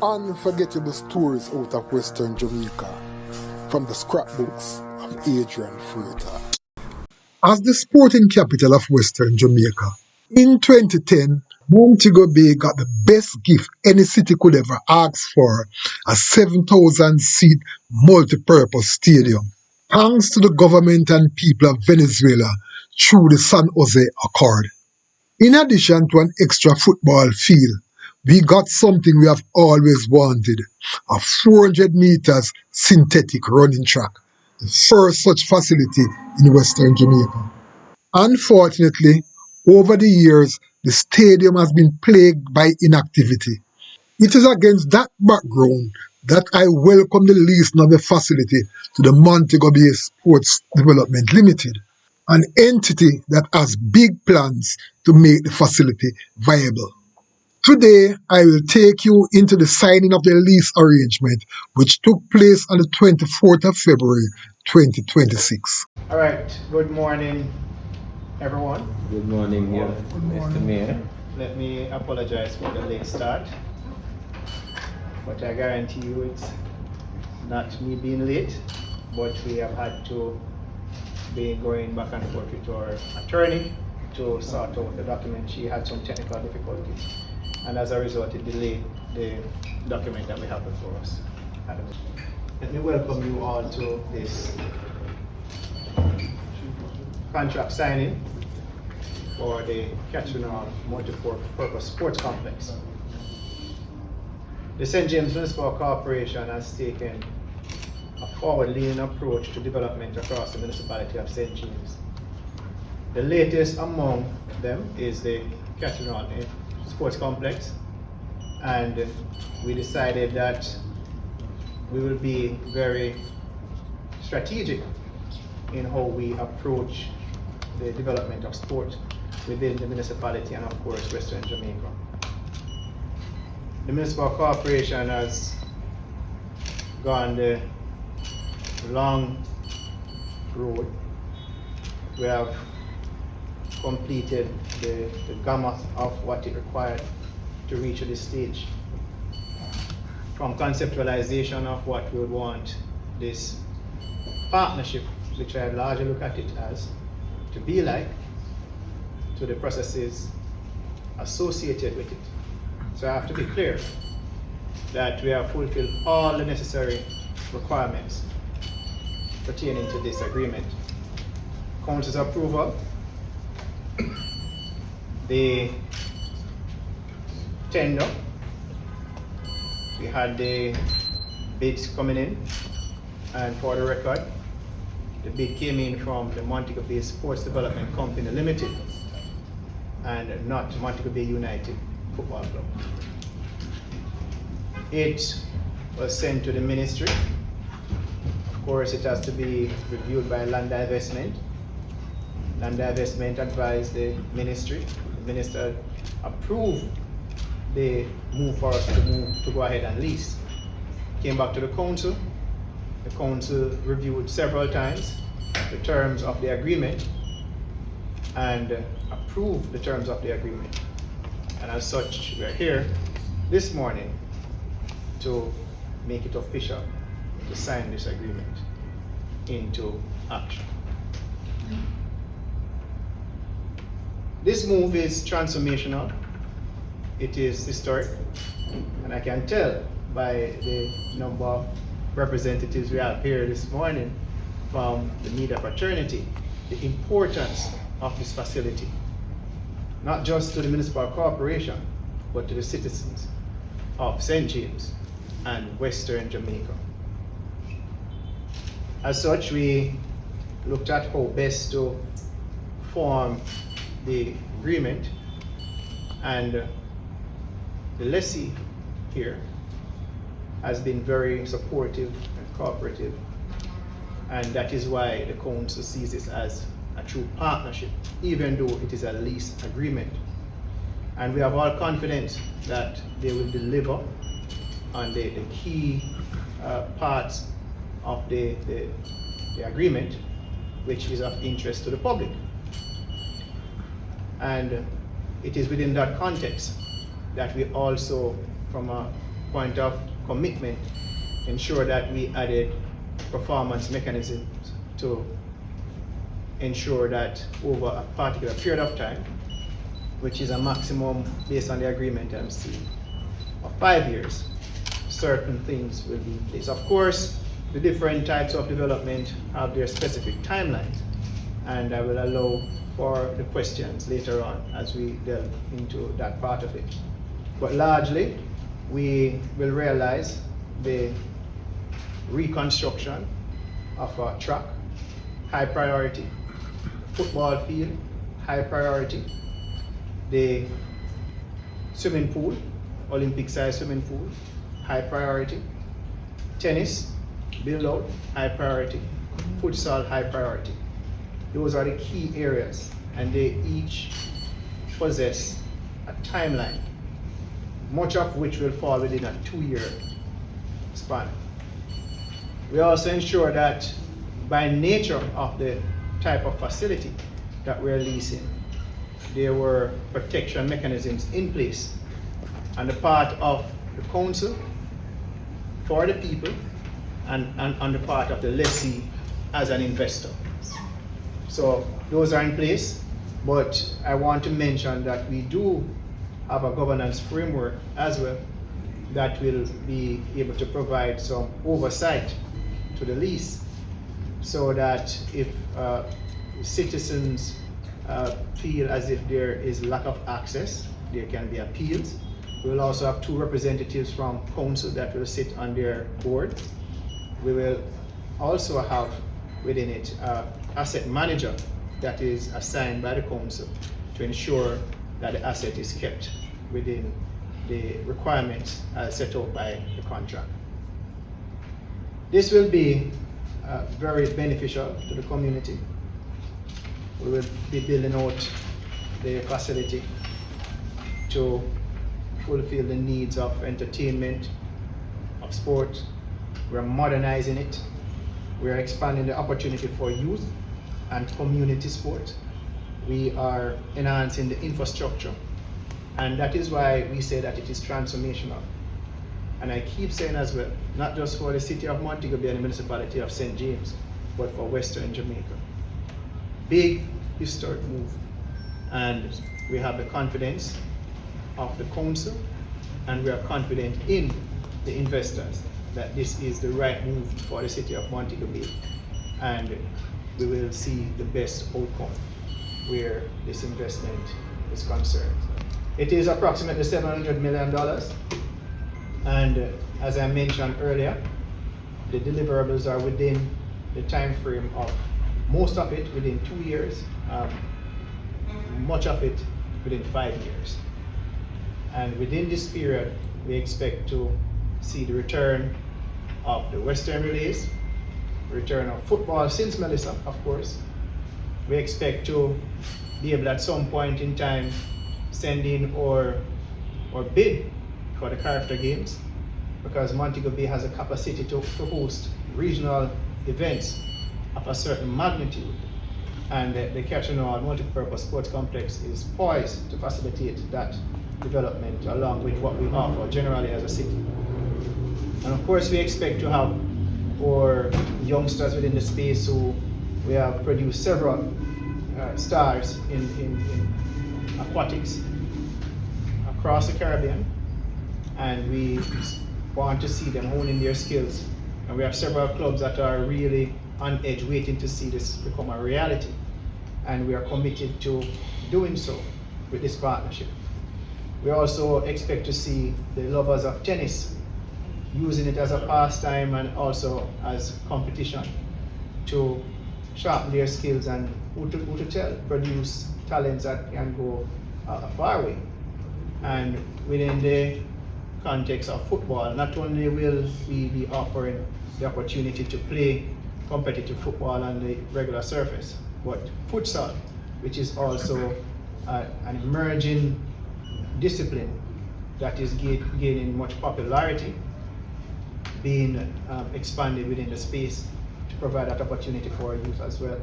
Unforgettable stories out of Western Jamaica from the scrapbooks of Adrian Freighter. As the sporting capital of Western Jamaica, in 2010, Montego Bay got the best gift any city could ever ask for, a 7,000-seat multi-purpose stadium. Thanks to the government and people of Venezuela through the San Jose Accord. In addition to an extra football field, we got something we have always wanted, a 400 meters synthetic running track, the first such facility in Western Jamaica. Unfortunately, over the years, the stadium has been plagued by inactivity. It is against that background that I welcome the leasing of the facility to the Montego Bay Sports Development Limited, an entity that has big plans to make the facility viable. Today, I will take you into the signing of the lease arrangement, which took place on the 24th of February 2026. All right, good morning, everyone. Good morning, Mr. Mayor. Let me apologize for the late start, but I guarantee you it's not me being late, but we have had to be going back and forth with our attorney to sort out the document. She had some technical difficulties, and as a result, it delayed the document that we have before us. Let me welcome you all to this contract signing for the Catching-All Multi-Purpose Sports Complex. The St. James Municipal Corporation has taken a forward-leaning approach to development across the municipality of St. James. The latest among them is the Catching-All Sports Complex, and we decided that we will be very strategic in how we approach the development of sport within the municipality and of course Western Jamaica. The municipal corporation has gone the long road. We have completed the gamut of what it required to reach this stage. From conceptualization of what we would want this partnership, which I largely look at it as, to be like, to the processes associated with it. So I have to be clear that we have fulfilled all the necessary requirements pertaining to this agreement. Council's approval, the tender, we had the bids coming in, and for the record, the bid came in from the Montego Bay Sports Development Company Limited and not Montego Bay United Football Club. It was sent to the ministry. Of course, it has to be reviewed by Land Divestment. Land Divestment advised the ministry. The minister approved the move for us to go ahead and lease. Came back to the council. The council reviewed several times the terms of the agreement and approved the terms of the agreement. And as such, we are here this morning to make it official, to sign this agreement into action. This move is transformational. It is historic, and I can tell by the number of representatives we have here this morning from the media fraternity the importance of this facility, not just to the municipal corporation, but to the citizens of St. James and Western Jamaica. As such, we looked at how best to form the agreement, and the lessee here has been very supportive and cooperative, and that is why the council sees this as a true partnership, even though it is a lease agreement. And we have all confidence that they will deliver on the key parts of the agreement, which is of interest to the public. And it is within that context that we also, from a point of commitment, ensure that we added performance mechanisms to ensure that over a particular period of time, which is a maximum based on the agreement MC of 5 years, certain things will be in place. Of course, the different types of development have their specific timelines, and I will allow for the questions later on as we delve into that part of it. But largely, we will realize the reconstruction of a track, high priority, football field, high priority, the swimming pool, Olympic-sized swimming pool, high priority, tennis, build out, high priority, futsal, high priority. Those are the key areas, and they each possess a timeline, much of which will fall within a 2-year span. We also ensure that by nature of the type of facility that we're leasing, there were protection mechanisms in place on the part of the council for the people and on the part of the lessee as an investor. So those are in place, but I want to mention that we do have a governance framework as well that will be able to provide some oversight to the lease, so that if citizens feel as if there is lack of access, there can be appeals. We will also have 2 representatives from council that will sit on their board. We will also have within it asset manager that is assigned by the council to ensure that the asset is kept within the requirements set out by the contract. This will be very beneficial to the community. We will be building out the facility to fulfill the needs of entertainment, of sport. We're modernizing it. We're expanding the opportunity for youth and community sport. We are enhancing the infrastructure, and that is why we say that it is transformational. And I keep saying as well, not just for the city of Montego Bay and the municipality of St. James, but for Western Jamaica. Big historic move, and we have the confidence of the council, and we are confident in the investors that this is the right move for the city of Montego Bay, and we will see the best outcome where this investment is concerned. It is approximately $700 million, and as I mentioned earlier, the deliverables are within the time frame of most of it within 2 years, much of it within 5 years. And within this period, we expect to see the return of the Western Relays, return of football since Melissa, of course. We expect to be able at some point in time send in or bid for the character games, because Montego Bay has a capacity to host regional events of a certain magnitude, and the Catch-and-All multi-purpose sports complex is poised to facilitate that development along with what we offer generally as a city. And of course, we expect to have our youngsters within the space who we have produced several stars in aquatics across the Caribbean, and we want to see them honing their skills. And we have several clubs that are really on edge waiting to see this become a reality, and we are committed to doing so with this partnership. We also expect to see the lovers of tennis using it as a pastime and also as competition to sharpen their skills and who to tell, produce talents that can go a far way. And within the context of football, not only will we be offering the opportunity to play competitive football on the regular surface, but futsal, which is also an emerging discipline that is gaining much popularity, being expanded within the space to provide that opportunity for youth as well.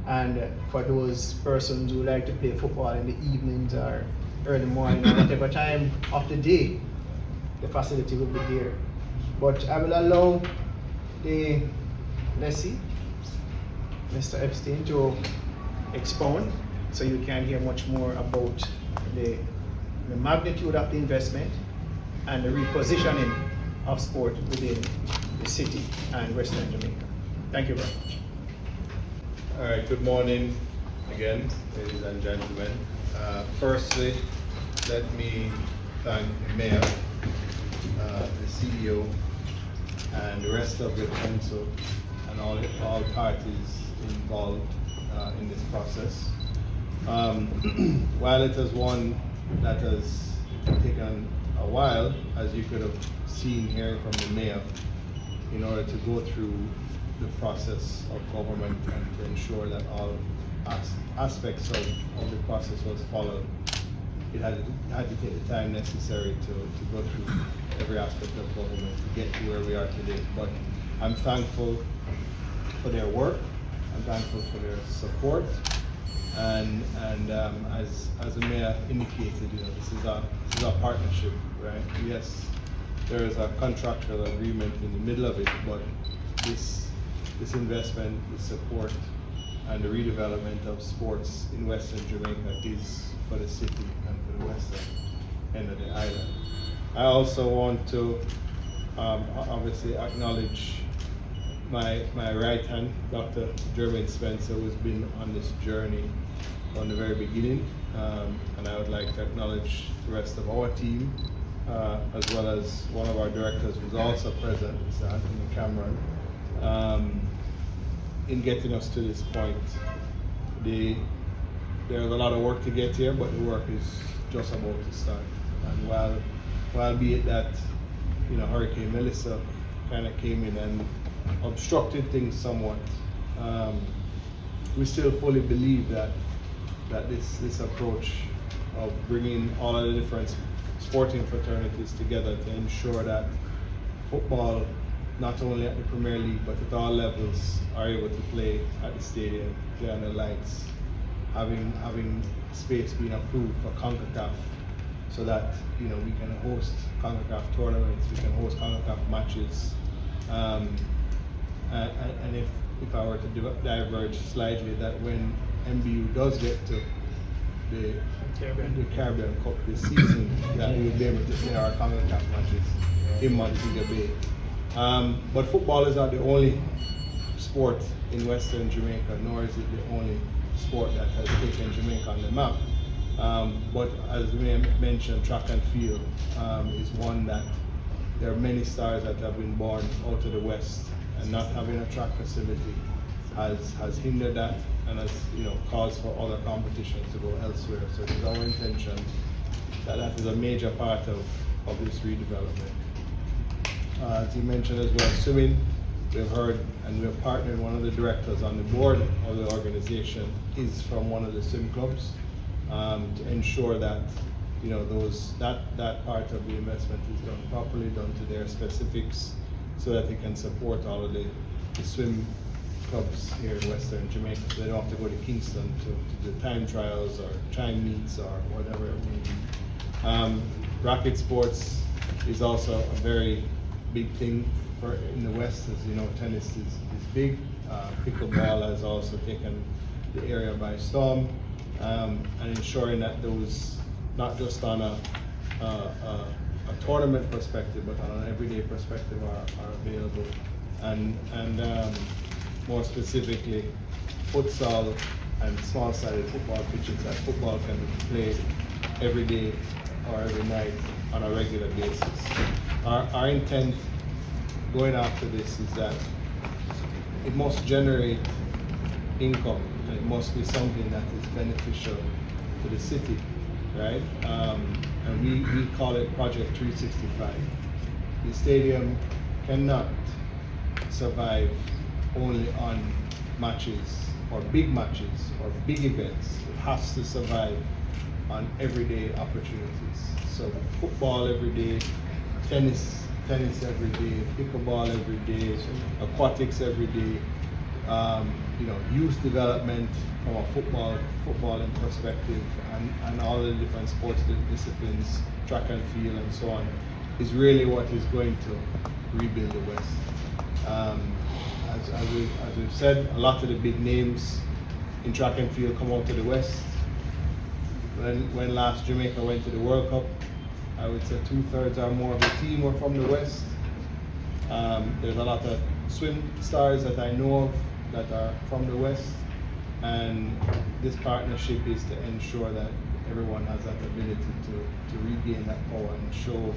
And for those persons who like to play football in the evenings or early morning or whatever time of the day the facility will be there. But I will allow the lessee, Mr. Epstein, to expound so you can hear much more about the magnitude of the investment and the repositioning of sport within the city and Western Jamaica. Thank you very much. All right, good morning again, ladies and gentlemen. Firstly, let me thank the Mayor, the CEO, and the rest of the council and all parties involved in this process. While it is one that has taken a while, as you could have seen here from the Mayor, in order to go through the process of government and to ensure that all aspects of the process was followed, it had to take the time necessary to go through every aspect of government to get to where we are today. But I'm thankful for their work, I'm thankful for their support, and as the Mayor indicated, this is a partnership, right? Yes, there is a contractual agreement in the middle of it, but this investment, the support, and the redevelopment of sports in Western Jamaica is for the city and for the western end of the island. I also want to obviously acknowledge my right hand, Dr. Jermaine Spencer, who's been on this journey from the very beginning, and I would like to acknowledge the rest of our team, as well as one of our directors who's also present, Mr. Anthony Cameron, in getting us to this point. There's a lot of work to get here, but the work is just about to start. And while be it that Hurricane Melissa kind of came in and obstructed things somewhat, we still fully believe that this approach of bringing all of the different sporting fraternities together to ensure that football, not only at the Premier League but at all levels, are able to play at the stadium, play on the lights, having space being approved for CONCACAF, so that we can host CONCACAF tournaments, we can host CONCACAF matches, and if I were to diverge slightly, that when MBU does get to the Caribbean Cup this season, that we will be able to play our CONCACAF matches in Montego Bay. But football is not the only sport in Western Jamaica, nor is it the only sport that has taken Jamaica on the map. But as we mentioned, track and field is one that there are many stars that have been born out of the West, and not having a track facility has hindered that, and has caused for other competitions to go elsewhere. So it is our intention that is a major part of this redevelopment. As you mentioned as well, swimming, we've heard and we've partnered, one of the directors on the board of the organization is from one of the swim clubs, to ensure that that part of the investment is done properly, done to their specifics, so that they can support all of the swim clubs here in Western Jamaica, so they don't have to go to Kingston to do time trials or time meets or whatever it may be. Racket sports is also a very big thing in the West. As you know, tennis is big. Pickleball has also taken the area by storm, and ensuring that those, not just on a tournament perspective, but on an everyday perspective, are available. And more specifically, futsal and small-sided football pitches, that football can be played every day or every night on a regular basis. Our intent going after this is that it must generate income, and it must be something that is beneficial to the city, right? And we call it Project 365. The stadium cannot survive only on matches or big events. It has to survive on everyday opportunities. So football every day, tennis every day, pickleball every day, aquatics every day, youth development from a footballing perspective, and all the different sports disciplines, track and field and so on, is really what is going to rebuild the West. As we've said, a lot of the big names in track and field come out to the West. When last Jamaica went to the World Cup, I would say 2/3 or more of the team were from the West. There's a lot of swim stars that I know of that are from the West, and this partnership is to ensure that everyone has that ability to regain that power and show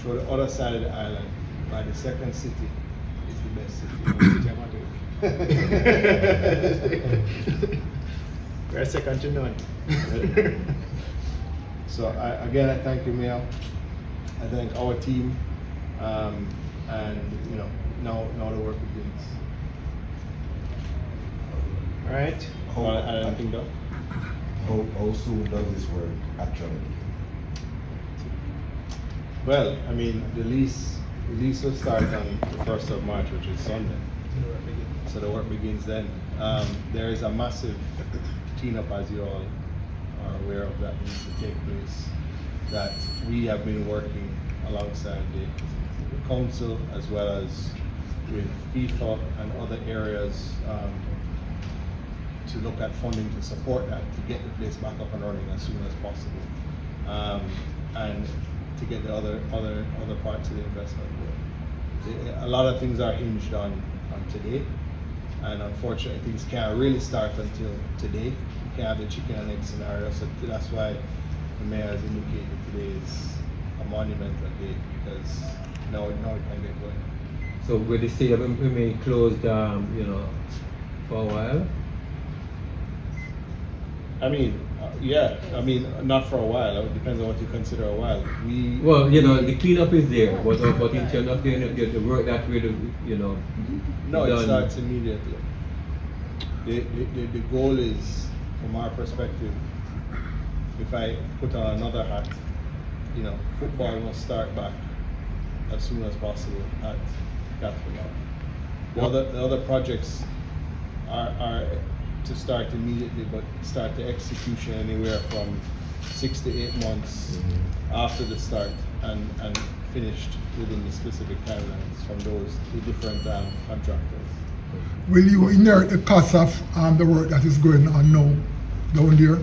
the other side of the island why the second city is the best city in Montego. We're second to none. So again, I thank you, Mayor. I thank our team, and now the work begins. All right. Anything done? How soon does this work actually begin? Well, I mean, the lease will start on the 1st of March, which is Sunday. So the work begins then. There is a massive cleanup, as you all are aware of, that needs to take place, that we have been working alongside the council as well as with FIFA and other areas to look at funding to support that, to get the place back up and running as soon as possible, and to get the other parts of the investment. A lot of things are hinged on today, and unfortunately things can't really start until today. You can't have the chicken and egg scenario, so that's why the mayor has indicated today is a monumental day, because now it can get going. So will the stadium remain closed, for a while? I mean, not for a while. It depends on what you consider a while. Well, the cleanup is there, but in terms of the work that we do, No, it done. starts immediately. The goal is, from our perspective, if I put on another hat, football will start back as soon as possible at Catholic. The other projects are to start immediately, but start the execution anywhere from 6 to 8 months after the start, and finished within the specific timelines from the different contractors. Will you inherit the cost of the work that is going on now down there?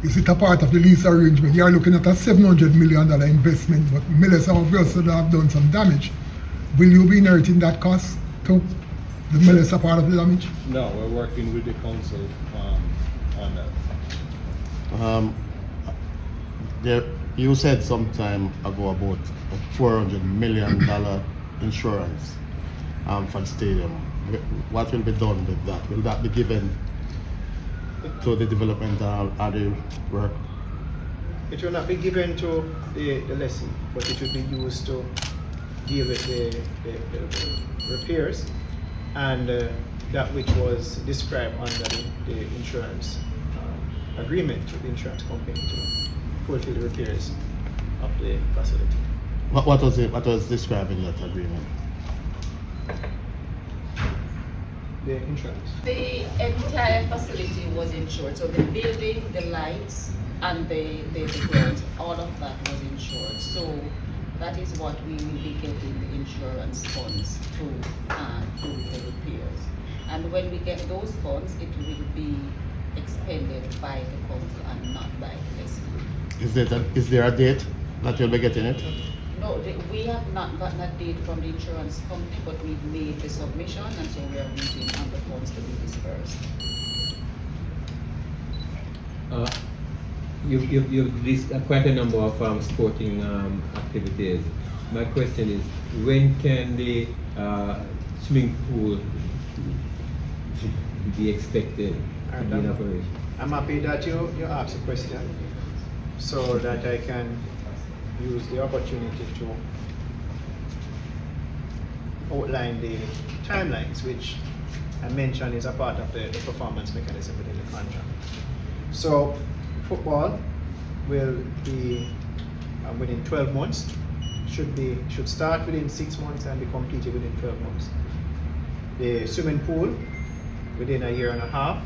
Is it a part of the lease arrangement? You are looking at a $700 million investment, but Millis obviously have done some damage. Will you be inheriting that cost too? The Millis are part of the damage? No, we're working with the council on that. You said some time ago about a $400 million insurance for the stadium. What will be done with that? Will that be given to the development of the work? It will not be given to the lessee, but it will be used to deal with the repairs and that which was described under the insurance agreement with the insurance company to fulfill the repairs of the facility. What was described in that agreement? The insurance. The entire facility was insured, so the building, the lights, and the grounds, all of that was insured. So that is what we will be getting the insurance funds to do the repairs. And when we get those funds, it will be expended by the council and not by the lessee. Is there a date that you'll be getting it? No, we have not gotten a date from the insurance company, but we've made the submission, and so we are waiting on the funds to be dispersed. You've listed quite a number of sporting activities. My question is, when can the swimming pool be expected to be in operation? I'm happy that you asked a question so that I can use the opportunity to outline the timelines, which I mentioned is a part of the performance mechanism within the contract. So football will be within 12 months, should start within 6 months and be completed within 12 months. The swimming pool within a year and a half.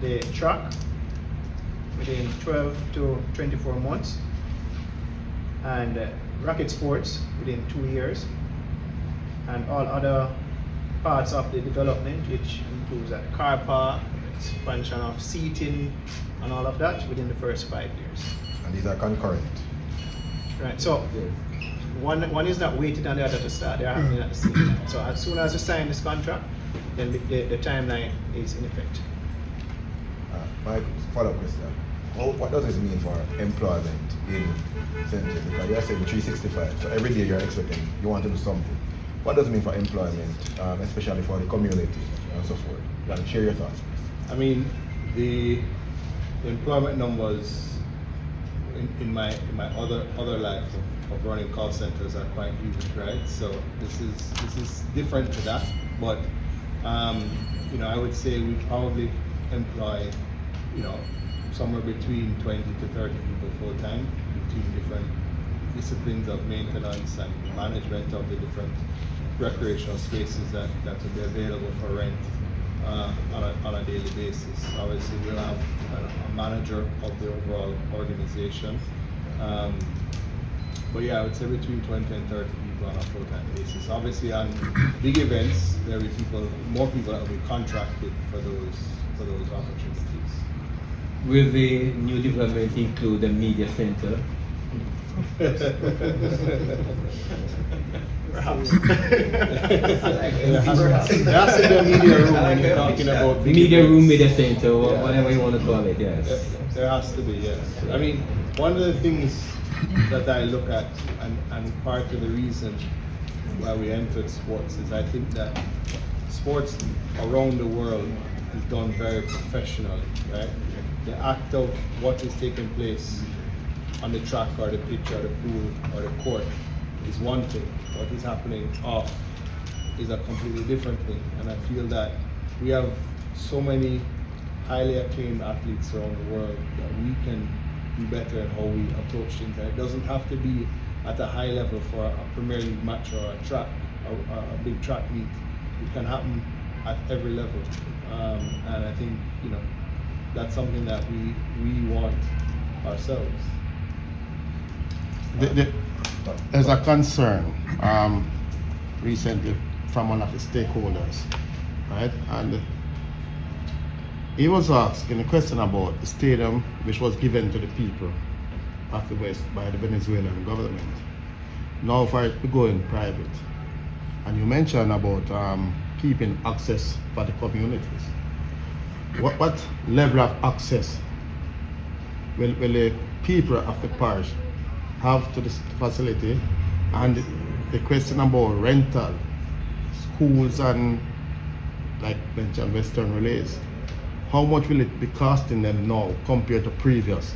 The track within 12 to 24 months, and Rocket Sports within 2 years, and all other parts of the development, which includes a car park, expansion of seating, and all of that within the first 5 years. And these are concurrent. Right. So one is not waiting on the other to start; they are happening at the same time. So as soon as you sign this contract, then the timeline is in effect. My follow-up question. What does this mean for employment in Central? Because you are saying 365, so every day you are expecting, you want to do something. What does it mean for employment, especially for the community and so forth? Like, share your thoughts, please. I mean, the employment numbers in my other life of running call centers are quite huge, right? So this is different to that, but I would say we probably employ somewhere between 20 to 30 people full time between different disciplines of maintenance and management of the different recreational spaces that will be available for rent on a daily basis. Obviously, we'll have a manager of the overall organization. But yeah, I would say between 20 and 30 people on a full-time basis. Obviously, on big events, there will be more people that will be contracted for those opportunities. Will the new development include a media center? Perhaps. There has to be a media room when you're talking about big Media events. room, media center, whatever you want to call it, yes. There has to be, yes. I mean, one of the things that I look at, and part of the reason why we entered sports, is I think that sports around the world is done very professionally, right? The act of what is taking place on the track or the pitch or the pool or the court is one thing. What is happening off is a completely different thing. And I feel that we have so many highly acclaimed athletes around the world that we can do better in how we approach things. And it doesn't have to be at a high level for a Premier League match or a track or a big track meet. It can happen at every level. And I think, that's something that we want ourselves. There's a concern recently from one of the stakeholders, right? And he was asking a question about the stadium which was given to the people of the West by the Venezuelan government. Now for it to go in private. And you mentioned about keeping access for the communities. What level of access will the people of the parish have to this facility? And the question about rental, schools and like mentioned Western Relays, how much will it be costing them now compared to previous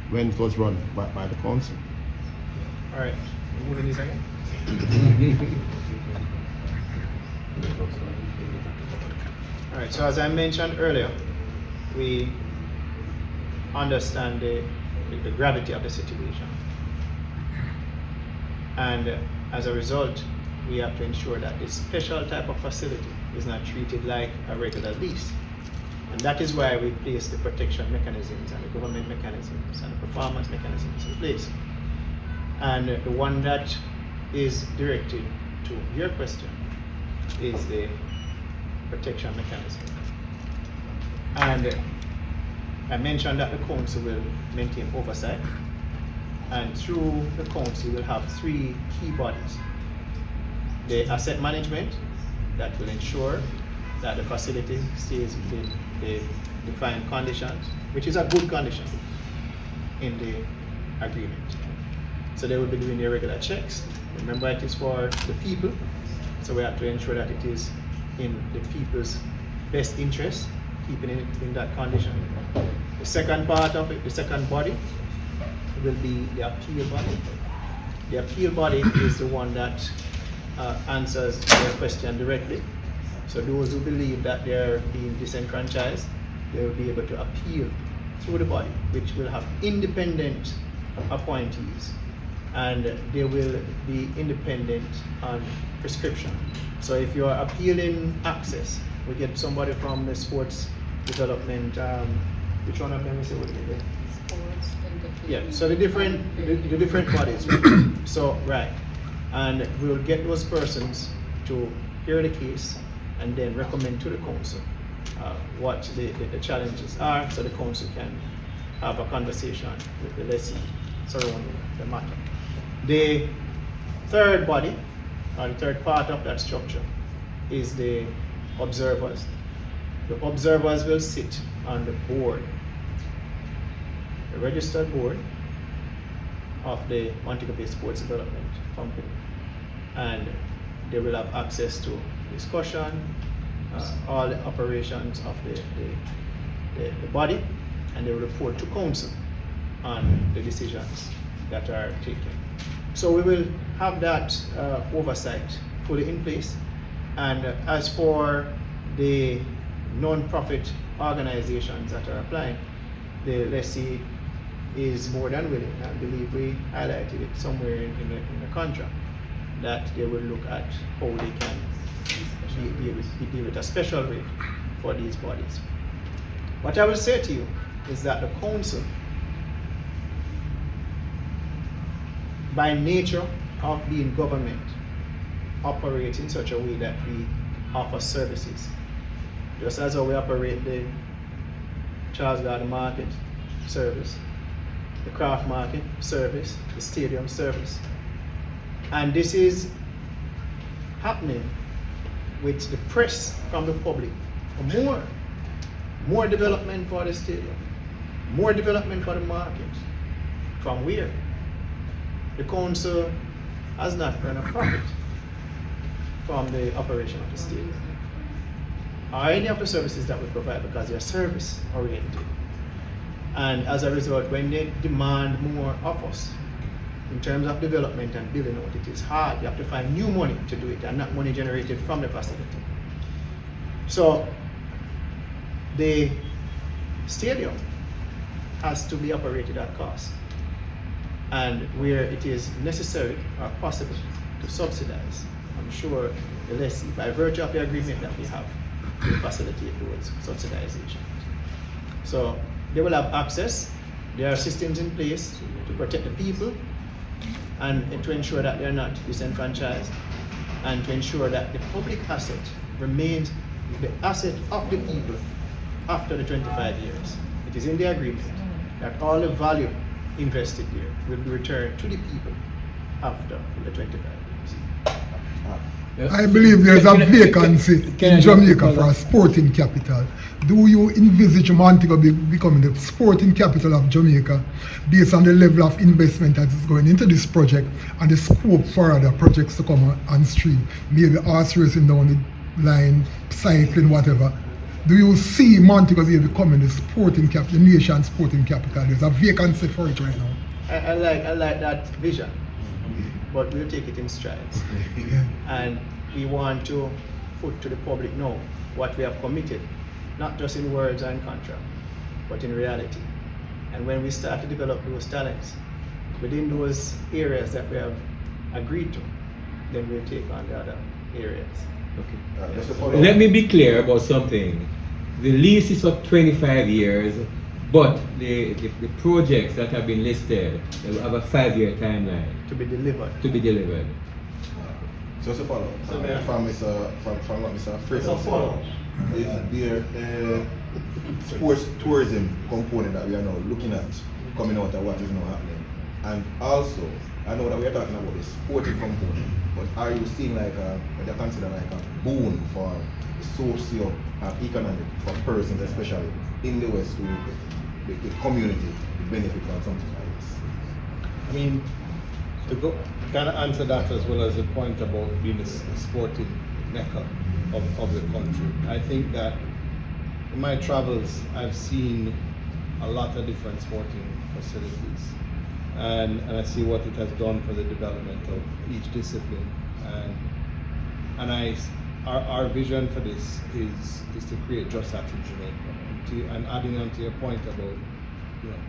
when it was run by the council? All right, moving this again. All right, so as I mentioned earlier, we understand the gravity of the situation. And as a result, we have to ensure that this special type of facility is not treated like a regular lease. And that is why we place the protection mechanisms and the government mechanisms and the performance mechanisms in place. And the one that is directed to your question is the protection mechanism. And I mentioned that the council will maintain oversight, and through the council we'll have three key bodies. The asset management that will ensure that the facility stays within the defined conditions, which is a good condition in the agreement. So they will be doing their regular checks. Remember, it is for the people, so we have to ensure that it is in the people's best interest, keeping it in that condition. The second part of it, the second body, will be the appeal body. The appeal body is the one that answers your question directly. So those who believe that they are being disenfranchised, they will be able to appeal through the body, which will have independent appointees, and they will be independent on prescription. So if you are appealing access, we get somebody from the sports development, which one of them is it? Yeah, so the different bodies, right? So, right, and we'll get those persons to hear the case and then recommend to the council what the challenges are, so the council can have a conversation with the lessee surrounding the matter. The third body, or the third part of that structure, is the observers. The observers will sit on the board, the registered board of the Montego Bay Sports Development Company, and they will have access to discussion, all the operations of the body, and they will report to council on the decisions that are taken. So we will have that oversight fully in place. And as for the non-profit organizations that are applying, the lessee is more than willing. I believe we highlighted it somewhere in the contract that they will look at how they can deal with a special rate for these bodies. What I will say to you is that the council, by nature of being government, operates in such a way that we offer services. Just as how we operate the Charles Garden Market service, the craft market service, the stadium service. And this is happening with the press from the public for more development for the stadium, more development for the market. From where? The council has not earned a profit from the operation of the stadium or any of the services that we provide, because they are service oriented. And as a result, when they demand more of us in terms of development and building out, it is hard. You have to find new money to do it, and not money generated from the facility. So the stadium has to be operated at cost, and where it is necessary or possible to subsidize, I'm sure the lessee, by virtue of the agreement that we have, will facilitate those subsidization. So they will have access. There are systems in place to protect the people and to ensure that they're not disenfranchised, and to ensure that the public asset remains the asset of the people after the 25 years. It is in the agreement that all the value invested there will be returned to the people after the 25 years. I believe there's a vacancy in Jamaica for a sporting capital. Do you envisage Montego becoming the sporting capital of Jamaica based on the level of investment that is going into this project and the scope for other projects to come on stream? Maybe horse racing down the line, cycling, whatever. Do you see Montego Bay becoming the sporting capital, the nation's sporting capital? There's a vacancy for it right now. I like that vision, but we'll take it in strides. And we want to put to the public now what we have committed, not just in words and contract, but in reality. And when we start to develop those talents within those areas that we have agreed to, then we'll take on the other areas. Okay. Let me be clear about something. The lease is for 25 years, but the projects that have been listed, they will have a 5-year timeline To be delivered. Just a follow from what Mr. Fraser said, is there sports tourism component that we are now looking at coming out of what is now happening? And also, I know that we are talking about the sporting component, but are you seeing like what you consider like a boon for the socio economic for persons, especially in the West, who the community will benefit from something like this? I mean, to go kind of answer that as well as the point about being a sporting mecca of the country. I think that in my travels, I've seen a lot of different sporting facilities, and I see what it has done for the development of each discipline. And our vision for this is to create just that in Jamaica. And adding on to your point about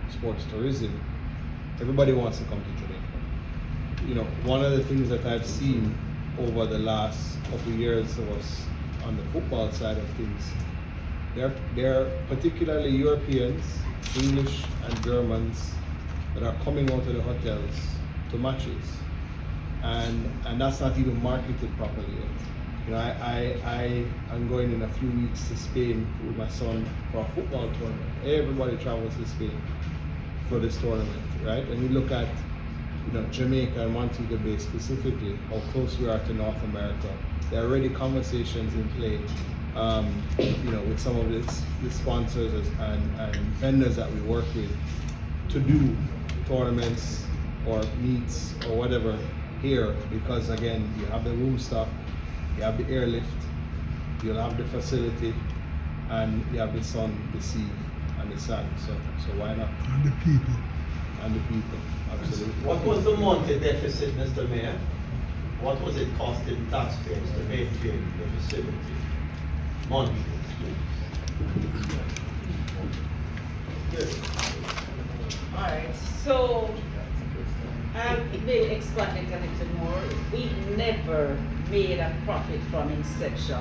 sports tourism, everybody wants to come to Jamaica. One of the things that I've seen over the last couple of years was on the football side of things, they're particularly Europeans, English and Germans, that are coming out of the hotels to matches, and that's not even marketed properly yet. You know, I am going in a few weeks to Spain with my son for a football tournament. Everybody travels to Spain for this tournament, right? And you look at, you know, Jamaica and Montego Bay specifically, how close we are to North America. There are already conversations in play, you know, with some of the sponsors and vendors that we work with to do tournaments or meets or whatever here, because again, you have the room stock, you have the airlift, you'll have the facility, and you have the sun, the sea, and the sand. So why not? And the people. And the people, absolutely. What was the monthly deficit, Mr. Mayor? What was it costing taxpayers to maintain the facility? Monthly. Good. Alright, so maybe expand it a little more. We never made a profit from inception.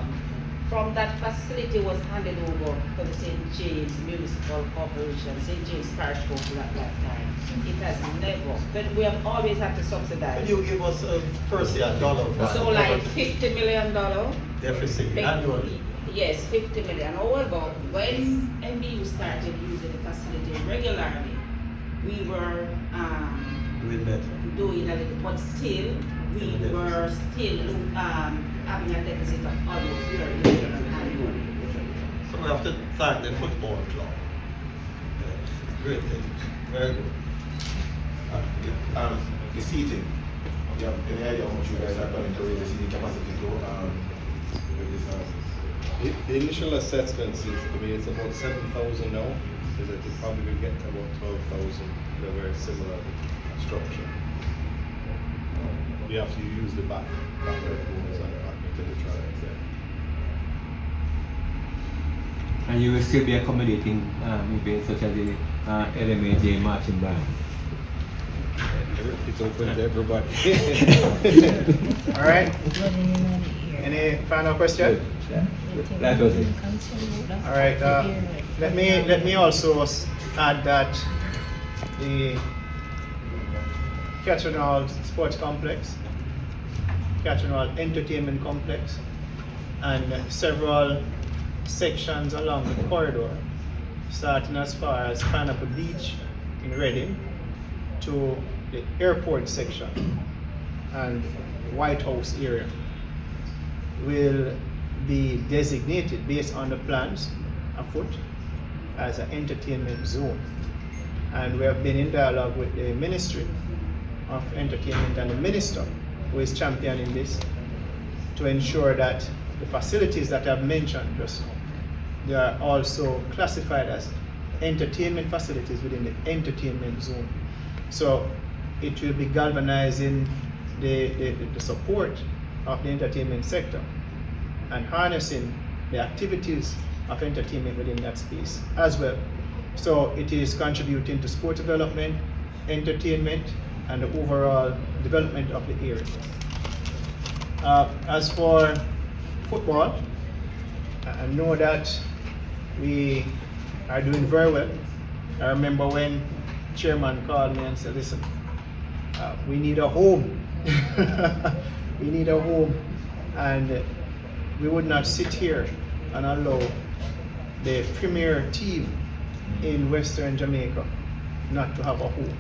From that facility was handed over to the St. James Municipal Corporation, St. James Parish Council at that time. It has never, but we have always had to subsidize. Can you give us per se a dollar value? So like $50 million. Deficit annually? Yes, 50 million. However, when MBU started using the facility regularly, we were Doing better. doing a little, but still, we were still having a deficit of almost $30 million annually. So we have to thank the football club. Great thing. Very good. The seating, you have any idea how much you guys are planning to raise the seating capacity to with this The initial assessments is, I mean, it's about 7,000 now, so that you probably will get to about 12,000 in a very similar structure. You have to use the back rooms and the back to the trial. And you will still be accommodating events such as the LMAJ marching band. It's open to everybody. All right. Any final question? That was it. All right. Let me also add that the Catching Sports Complex, Catching Entertainment Complex, and several sections along the corridor, starting as far as Pineapple Beach in Reading to the airport section and White House area, will be designated based on the plans afoot as an entertainment zone. And we have been in dialogue with the Ministry of Entertainment and the Minister, who is championing this, to ensure that the facilities that I've mentioned just now, they are also classified as entertainment facilities within the entertainment zone. So it will be galvanizing the support of the entertainment sector and harnessing the activities of entertainment within that space as well. So it is contributing to sport development, entertainment, and the overall development of the area. As for football, I know that we are doing very well. I remember when chairman called me and said, listen, we need a home. We need a home, and we would not sit here and allow the premier team in Western Jamaica not to have a home.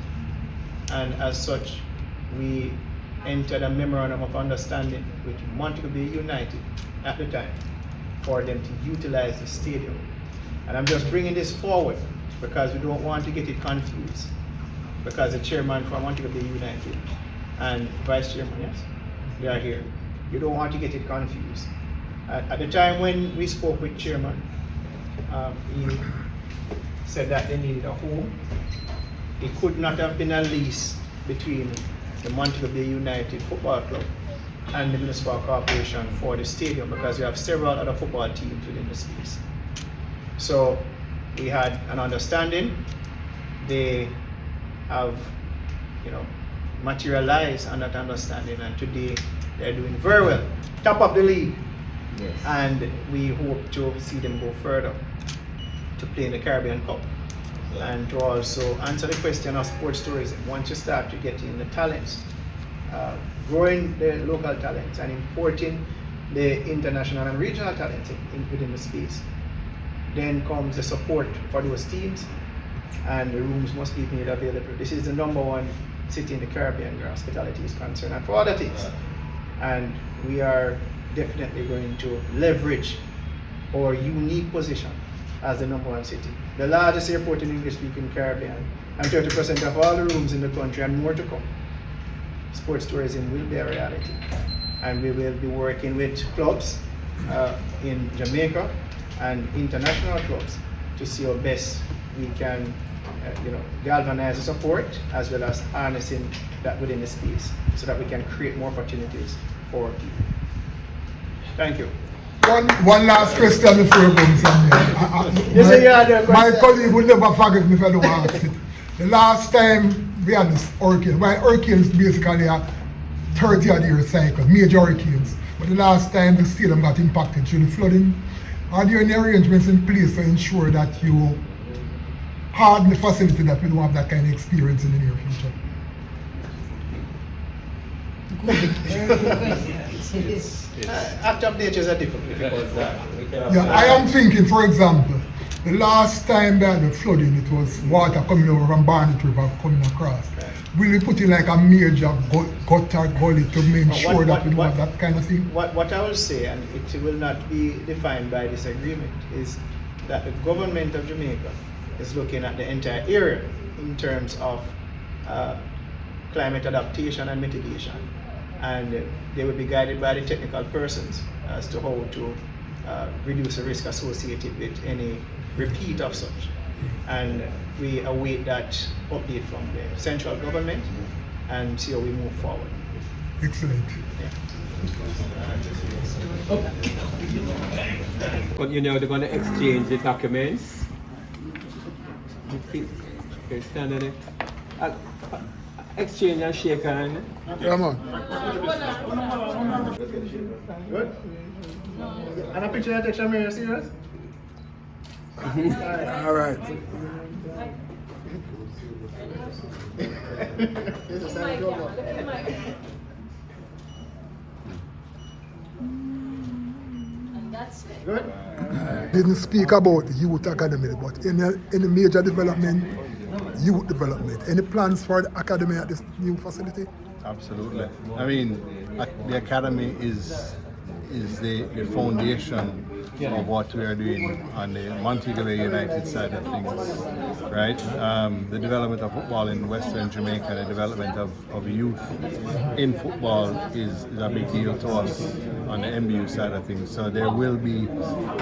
And as such, we entered a memorandum of understanding with Montego Bay United at the time for them to utilize the stadium. And I'm just bringing this forward because we don't want to get it confused, because the chairman from Montego Bay United and vice chairman, yes, they are here. You don't want to get it confused. At the time when we spoke with chairman, he said that they needed a home. It could not have been a lease between the Montego Bay United Football Club and the Municipal Corporation for the stadium, because we have several other football teams within the space. So we had an understanding. They have, materialized on that understanding, and today they're doing very well, top of the league. Yes. And we hope to see them go further to play in the Caribbean Cup. and to also answer the question of sports tourism. Once you start to get in the talents, growing the local talents and importing the international and regional talents within the space, then comes the support for those teams, and the rooms must be made available. This is the #1 city in the Caribbean where hospitality is concerned, and for other things. And we are definitely going to leverage our unique position as the #1 city. The largest airport in English-speaking Caribbean, and 30% of all the rooms in the country and more to come. Sports tourism will be a reality. And we will be working with clubs in Jamaica and international clubs to see how best we can galvanize the support as well as harnessing that within the space so that we can create more opportunities for people. Thank you. One last question before you go somewhere. My colleague will never forgive me if I don't ask it. The last time we had this hurricane, hurricanes basically are 30-odd year cycle, major hurricanes. But the last time the stadium got impacted through the flooding, are there any arrangements in place to ensure that you harden the facility that we don't have that kind of experience in the near future? Act of nature is a difficult. Yeah, I am thinking, for example, the last time that the flooding, it was water coming over from Barnet River coming across. Will we put in like a major gutter gully to make sure that we don't have that kind of thing? What I will say, and it will not be defined by this agreement, is that the government of Jamaica is looking at the entire area in terms of climate adaptation and mitigation. And they will be guided by the technical persons as to how to reduce the risk associated with any repeat of such. And we await that update from the central government and see how we move forward. Excellent. Yeah. But they're going to exchange the documents. Okay, stand on it. Exchange and shake hand. Yeah, man. Good? And a picture of the camera, serious? All right. Good? Didn't speak about the youth academy, but any major development, youth development. Any plans for the academy at this new facility? Absolutely. I mean, the academy is the foundation of what we are doing on the Montego Bay United side of things, right? The development of football in Western Jamaica, the development of youth in football is a big deal to us on the MBU side of things. So there will be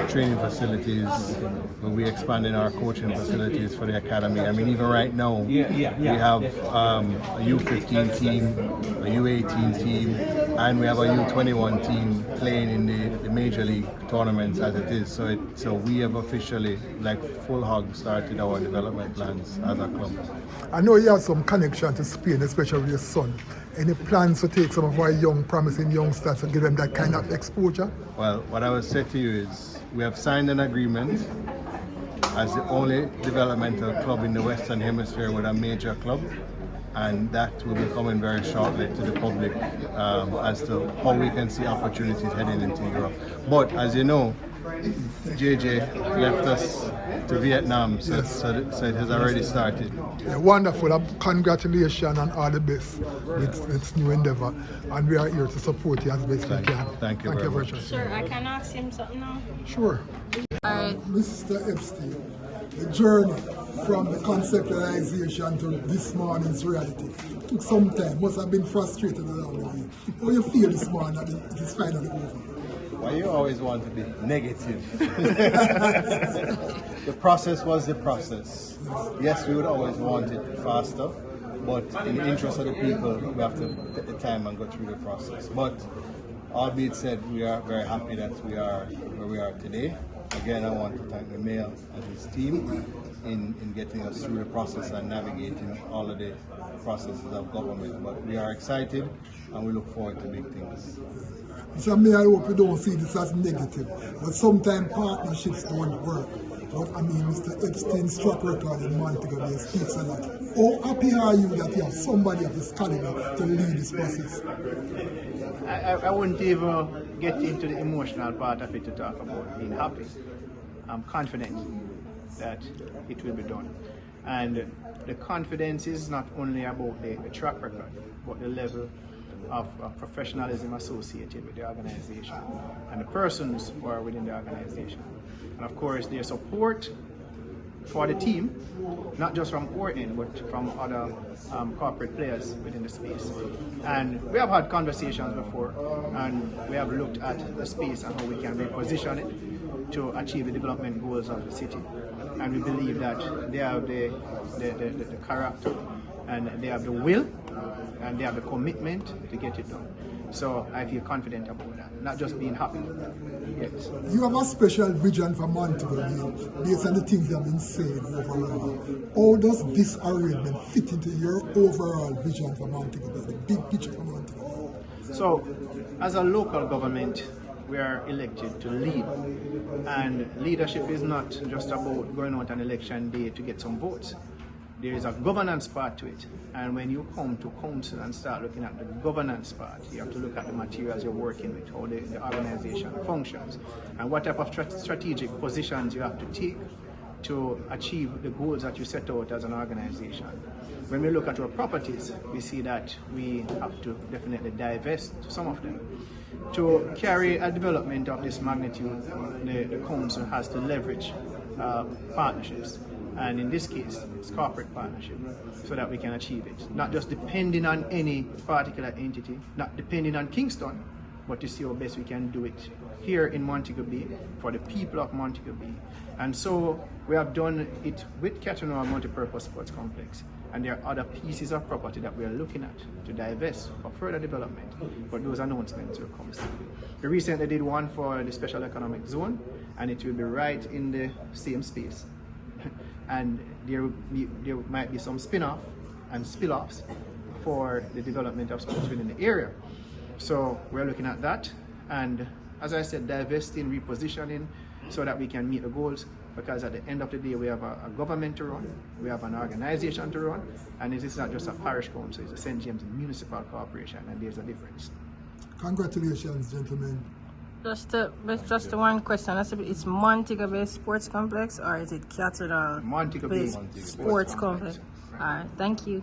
training facilities. We'll be expanding our coaching facilities for the academy. I mean, even right now, we have a U15 team, a U18 team, and we have a U21 team playing in the major league tournaments as it is. So we have officially, like full hog, started our development plans as a club. I know you have some connection to Spain, especially with your son. Any plans to take some of our young, promising youngsters and give them that kind of exposure? Well, what I would say to you is we have signed an agreement as the only developmental club in the Western Hemisphere with a major club, and that will be coming very shortly to the public as to how we can see opportunities heading into Europe. But as you know, JJ left us to Vietnam, so it has already started. Yeah, wonderful. Congratulations and all the best with this new endeavor. And we are here to support you as best we can. Thank you very much. Sure, I can ask him something now. Sure. Mr. Epstein, the journey from the conceptualization to this morning's reality took some time. Must have been frustrated along the way. How you feel this morning that it is finally over? Well, you always want to be negative. The process was the process. Yes, we would always want it faster, but in the interest of the people, we have to take the time and go through the process. But albeit said, we are very happy that we are where we are today. Again, I want to thank the mayor and his team in getting us through the process and navigating all of the processes of government. But we are excited and we look forward to big things. So I hope you don't see this as negative, but sometimes partnerships don't work. But I mean, Mr. Epstein's track record in Montego Bay speaks a lot. How happy are you that you have somebody of this caliber to lead this process? I wouldn't even get into the emotional part of it to talk about being happy. I'm confident that it will be done. And the confidence is not only about the track record, but the level of professionalism associated with the organization and the persons who are within the organization. And of course, their support for the team, not just from our end, but from other corporate players within the space. And we have had conversations before, and we have looked at the space and how we can reposition it to achieve the development goals of the city. And we believe that they have the character, and they have the will, and they have the commitment to get it done. So I feel confident about that, not just being happy. Yes. You have a special vision for Montego Bay based on the things that have been said overall. How does this arrangement fit into your overall vision for Montego Bay, the big picture for Montego Bay? So, as a local government, we are elected to lead. And leadership is not just about going out on election day to get some votes. There is a governance part to it. And when you come to council and start looking at the governance part, you have to look at the materials you're working with, how the organization functions, and what type of strategic positions you have to take to achieve the goals that you set out as an organization. When we look at our properties, we see that we have to definitely divest some of them. To carry a development of this magnitude, the council has to leverage partnerships. And in this case, it's corporate partnership, so that we can achieve it. Not just depending on any particular entity, not depending on Kingston, but to see how best we can do it here in Montego Bay for the people of Montego Bay. And so we have done it with Catanoa Multipurpose Sports Complex. And there are other pieces of property that we are looking at to divest for further development, but those announcements will come soon. We recently did one for the Special Economic Zone, and it will be right in the same space. And there might be some spin-off and spill-offs for the development of sports within the area. So we're looking at that, and as I said, divesting, repositioning, so that we can meet the goals, because at the end of the day we have a government to run, we have an organization to run, and it is not just a parish council, it's a St. James Municipal Corporation, and there's a difference. Congratulations, gentlemen. Just the one question. It's Montego Bay Sports Complex, or is it Catanoa Montego Bay Sports Complex? All right, thank you.